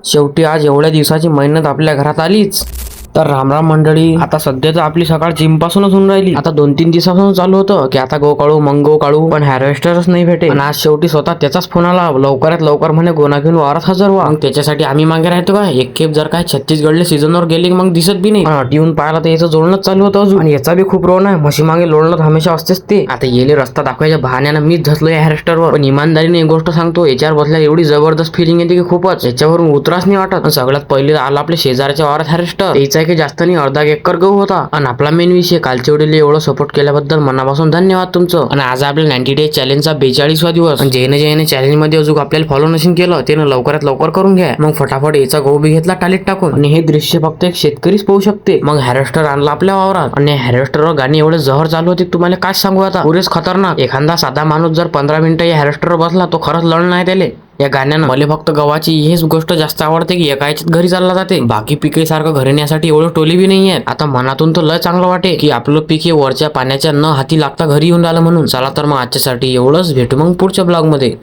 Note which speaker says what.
Speaker 1: शेवटी आज एवढ्या दिवसाची मेहनत आपल्या घरात आलीच. तर रामराम मंडळी, आता सध्या तर आपली सकाळ जिम पासूनच होऊन राहिली. आता 2-3 दिवसापासून चालू होतं की आता गो काढू मग गो काढू, पण हार्वेस्टरच नाही भेटे. आणि आज शेवटी स्वतः त्याचाच फोन आला, लवकरात लवकर म्हणे गोना घेऊन वारात हजर व्हा. मग त्याच्यासाठी आम्ही मागे राहतो का, एक खेप जर काय छत्तीसगडले सीझनवर गेले मग दिसत बी नाही. टीव्ही पाहिला तर याचं जोडणंच चालू होतं अजून, आणि याचा बी खूप रोन आहे. म्हशी मागे लोळणं हमेशा असतेच ते. आता येले रस्ता दाखवायच्या बहाण्यानं मीच झसलो या हार्वेस्टरवर, पण इमानदारीने एक गोष्ट सांगतो, याच्यावर बसल्या एवढी जबरदस्त फिलिंग येते की खूपच, याच्यावरून उतराच नाही वाटत. सगळ्यात पहिले आला आपल्या शेजारच्या वारात हार्वेस्टर, याचा की जास्त नाही अर्धा एकर गहू होता. आणि आपला मेन विषय, कालच्या वेळेला एवढं सपोर्ट केल्याबद्दल मनापासून धन्यवाद तुमचं. आणि आज आपल्या 90 डेज चॅलेंजचा 42वा दिवस. जेने चॅलेंज मध्ये अजून आपल्याला फॉलो नशीन केलं त्यानं लवकरात लवकर करून घ्या. मग फटाफट याचा गहू बी घेतला टालीत टाकून, आणि हे दृश्य फक्त एक शेतकरीच पाहू शकते. मग हार्वेस्टर आणला आपल्या वावरात, आणि हार्वेस्टरवर गाणी एवढे जहर चालू होते तुम्हाला काय सांगू. आता पुरेच खतरनाक. एखादा साधा माणूस जर 15 मिनिटं या हार्वेस्टरवर बसला तो खरंच लढ नाही त्याले. या गाण्यानं मला फक्त गव्हाची हीच गोष्ट जास्त आवडते की एका याच्यात घरी चालला जाते. बाकी पिके सारखं घरी नेण्यासाठी एवढं टोली बी नाही आहे. आता मनातून तर लय चांगलं वाटे की आपलं पीक हे वरच्या पाण्याच्या न हाती लागता घरी येऊन राहिलं म्हणून. चला तर मग आजच्यासाठी एवढंच, भेटू मग पुढच्या ब्लॉग मध्ये.